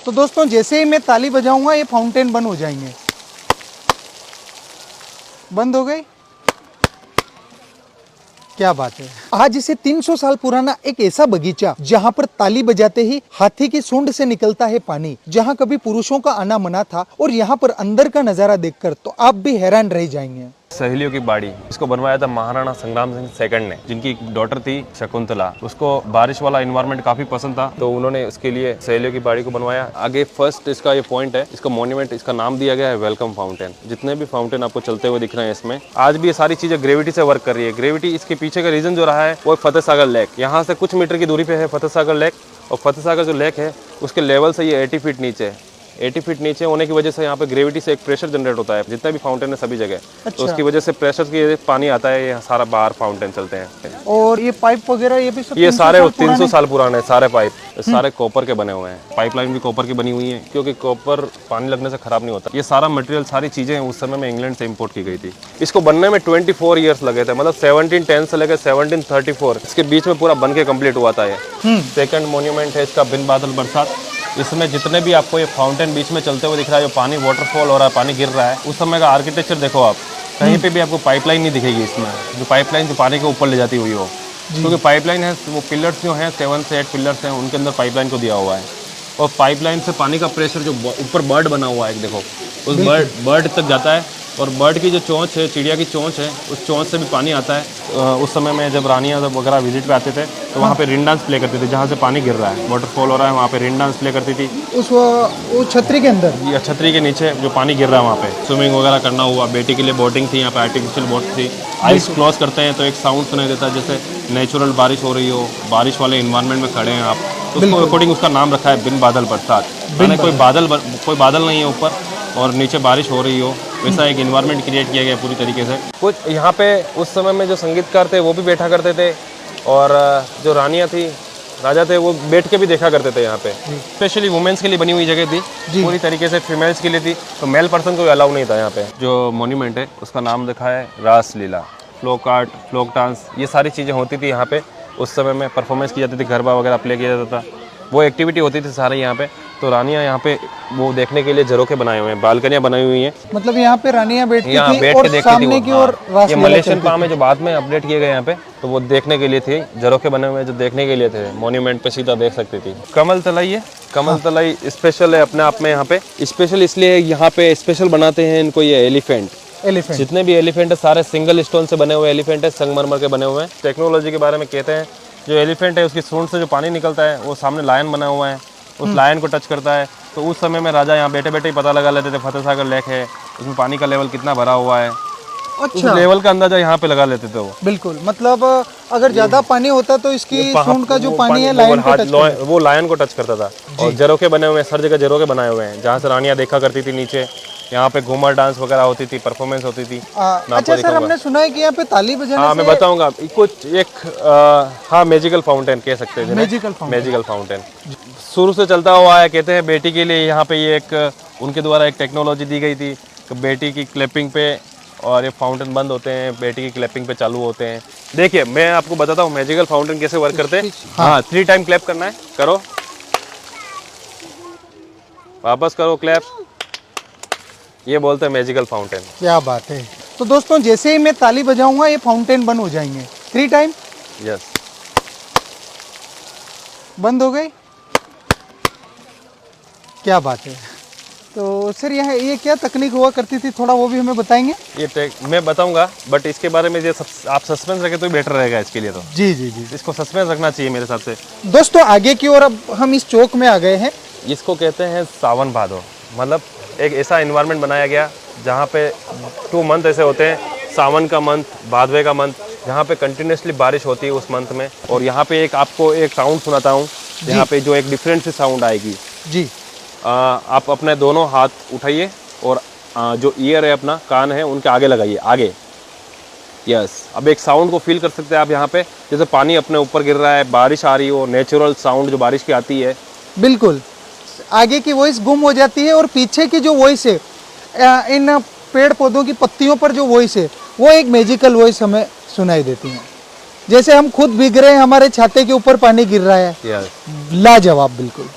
तो दोस्तों जैसे ही मैं ताली बजाऊंगा ये फाउंटेन बंद हो जाएंगे। बंद हो गई। क्या बात है। आज से 300 साल पुराना एक ऐसा बगीचा जहाँ पर ताली बजाते ही हाथी की सूंड से निकलता है पानी, जहाँ कभी पुरुषों का आना मना था, और यहाँ पर अंदर का नजारा देखकर तो आप भी हैरान रह जाएंगे। सहेलियों की बाड़ी, इसको बनवाया था महाराणा संग्राम सिंह सेकंड ने, जिनकी डॉटर थी शकुंतला। उसको बारिश वाला एनवायरनमेंट काफी पसंद था, तो उन्होंने उसके लिए सहेलियों की बाड़ी को बनवाया। आगे फर्स्ट इसका ये पॉइंट है, इसका मॉन्यूमेंट, इसका नाम दिया गया है वेलकम फाउंटेन। जितने भी फाउंटेन आपको चलते हुए दिख रहे हैं इसमें, आज भी ये सारी चीजें ग्रेविटी से वर्क कर रही है। ग्रेविटी इसके पीछे का रीजन जो रहा है वो फतेह सागर लेक, यहाँ से कुछ मीटर की दूरी पे है फतेह सागर लेक। और फतेह सागर जो लेक है उसके लेवल से ये 80 फीट नीचे है। 80 फीट नीचे होने की वजह से यहाँ पे ग्रेविटी से एक प्रेशर जनरेट होता है, जितना भी फाउंटेन है सभी जगह। अच्छा। तो उसकी वजह से प्रेशर की पानी आता है, ये सारा बाहर फाउंटेन चलते हैं। और ये पाइप वगैरह ये भी सब ये सारे 300 साल पुराने सारे पाइप, सारे कॉपर के बने हुए हैं। पाइपलाइन भी कॉपर की बनी हुई है, क्योंकि कॉपर पानी लगने से खराब नहीं होता। ये सारा मटेरियल, सारी चीजें उस समय में इंग्लैंड से इंपोर्ट की गई थी। इसको बनने में 24 ईयर्स लगे थे, मतलब 1710 से लेकर 1734 इसके बीच में पूरा बन के कम्प्लीट हुआ था। ये सेकंड मॉन्यूमेंट है इसका, बिन बादल बरसात। इसमें जितने भी आपको ये फाउंटेन बीच में चलते हुए दिख रहा है, जो पानी वाटरफॉल हो रहा है, पानी गिर रहा है, उस समय का आर्किटेक्चर देखो आप, कहीं पे भी आपको पाइपलाइन नहीं दिखेगी इसमें। जो पाइपलाइन जो पानी के ऊपर ले जाती हुई हो, क्योंकि पाइपलाइन है, वो पिलर्स जो हैं 7 से 8 पिलर्स हैं, उनके अंदर पाइपलाइन को दिया हुआ है। और पाइपलाइन से पानी का प्रेशर जो ऊपर बर्ड बना हुआ है, देखो उस बर्ड तक जाता है। और बर्ड की जो चोंच है, चिड़िया की चोंच है, उस चोंच से भी पानी आता है। उस समय में जब रानियाँ वगैरह विजिट पे आते थे, तो वहाँ पे रिन डांस प्ले करते थे, जहाँ से पानी गिर रहा है, वाटरफॉल हो रहा है, वहाँ पे रिन डांस प्ले करती थी वो छतरी के अंदर, या छतरी के नीचे जो पानी गिर रहा है वहाँ पे स्विमिंग वगैरह करना हुआ। बेटी के लिए बोटिंग थी, यहाँ पे आर्टिफिशियल बोट थी। आइस क्लोज करते हैं तो एक साउंड सुनाई देता है, जैसे नेचुरल बारिश हो रही हो, बारिश वाले इन्वायरमेंट में खड़े हैं आप, तो उसको अकॉर्डिंग उसका नाम रखा है बिन बादल बरसात। मैंने कोई बादल नहीं है ऊपर और नीचे बारिश हो रही हो, वैसा एक इन्वायरमेंट क्रिएट किया गया पूरी तरीके से। कुछ यहाँ पे उस समय में जो संगीतकार थे वो भी बैठा करते थे, और जो रानियाँ थी, राजा थे, वो बैठ के भी देखा करते थे यहाँ पे। स्पेशली वुमेन्स के लिए बनी हुई जगह थी, पूरी तरीके से फीमेल्स के लिए थी, तो मेल पर्सन को अलाउ नहीं था यहाँ पे। जो मॉन्यूमेंट है उसका नाम लिखा है रास लीला। फ्लोक आर्ट, फ्लोक डांस, ये सारी चीज़ें होती थी यहाँ पे। उस समय में परफॉर्मेंस की जाती थी, गरबा वगैरह प्ले किया जाता था, वो एक्टिविटी होती थी सारे यहाँ पे। तो रानियाँ यहाँ पे वो देखने के लिए झरोखे बनाए हुए हैं, बालकनियाँ बनाई हुई हैं, मतलब यहाँ पे रानियाँ बैठती यहाँ थी बैठ और के देखती सामने थी की वो। ओर ये मलेशियन पाम है जो बाद में अपडेट किए गए यहाँ पे, तो वो देखने के लिए थे, झरोखे बने हुए जो देखने के लिए थे, मॉन्यूमेंट पे सीधा देख सकती थी। कमल तलाई है, कमल तलाई स्पेशल है अपने आप में। यहाँ पे स्पेशल इसलिए यहाँ पे स्पेशल बनाते हैं इनको, ये एलिफेंट, जितने भी एलिफेंट है सारे सिंगल स्टोन से बने हुए एलिफेंट है, संगमरमर के बने हुए हैं। टेक्नोलॉजी के बारे में कहते हैं, जो एलिफेंट है उसकी सूंड से जो पानी निकलता है, वो सामने लायन बना हुआ है, उस लायन को टच करता है। तो उस समय में राजा यहाँ बैठे बैठे ही पता लगा लेते थे फतेह सागर लेक है, उसमें पानी का लेवल कितना भरा हुआ है। उस लेवल का अंदाजा यहाँ पे लगा लेते थे वो। बिल्कुल, मतलब अगर ज्यादा पानी होता तो इसकी सूंड का जो पानी है वो लायन को टच करता था। और झरोखे बने हुए हैं, सर जगह झरोखे बनाए हुए हैं, जहाँ से रानियाँ देखा करती थी नीचे। यहाँ पे घूमर डांस वगैरह होती थी, परफॉर्मेंस होती थी। अच्छा सर, हमने सुना है कि यहाँ पे ताली बजाने से मैं बताऊंगा कुछ एक मैजिकल फाउंटेन कह सकते हैं, मैजिकल फाउंटेन शुरू से चलता हुआ है। कहते हैं बेटी के लिए यहाँ पे ये एक उनके द्वारा एक टेक्नोलॉजी दी गई थी कि बेटी की क्लैपिंग पे और ये फाउंटेन बंद होते हैं, बेटी की क्लैपिंग पे चालू होते हैं। देखिए मैं आपको बताता हूँ मैजिकल फाउंटेन कैसे वर्क करते हैं। हाँ, 3 टाइम क्लैप करना है, करो, वापस करो क्लैप, ये बोलते हैं मैजिकल फाउंटेन। क्या बात है। तो दोस्तों जैसे ही मैं ताली बजाऊंगा ये फाउंटेन बंद हो जाएंगे। 3 टाइम, यस, बंद हो गई। क्या बात है। तो सर यहाँ ये क्या तकनीक हुआ करती थी, थोड़ा वो भी हमें बताएंगे? ये मैं बताऊंगा, बट इसके बारे में आप सस्पेंस रखें तो बेटर रहेगा इसके लिए। तो जी जी जी, इसको सस्पेंस रखना चाहिए मेरे हिसाब से। दोस्तों आगे की ओर अब हम इस चौक में आ गए हैं। इसको कहते हैं सावन भादो, मतलब एक ऐसा एनवायरनमेंट बनाया गया जहाँ पे 2 मंथ ऐसे होते हैं, सावन का मंथ, भादवे का मंथ, जहाँ पे कंटिन्यूसली बारिश होती है उस मंथ में। और यहाँ पे एक आपको एक साउंड सुनाता हूँ, यहाँ पे जो एक डिफरेंट सी साउंड आएगी जी। आप अपने दोनों हाथ उठाइए और जो ईयर है, अपना कान है, उनके आगे लगाइए, आगे। यस, अब एक साउंड को फील कर सकते हैं आप यहाँ पे, जैसे पानी अपने ऊपर गिर रहा है, बारिश आ रही हो, नेचुरल साउंड जो बारिश की आती है। बिल्कुल, आगे की वॉइस गुम हो जाती है और पीछे की जो वॉइस है, इन पेड़ पौधों की पत्तियों पर जो वॉइस है, वो एक मैजिकल वॉइस हमें सुनाई देती है। जैसे हम खुद भीग रहे हैं, हमारे छाते के ऊपर पानी गिर रहा है। यस, लाजवाब, बिल्कुल।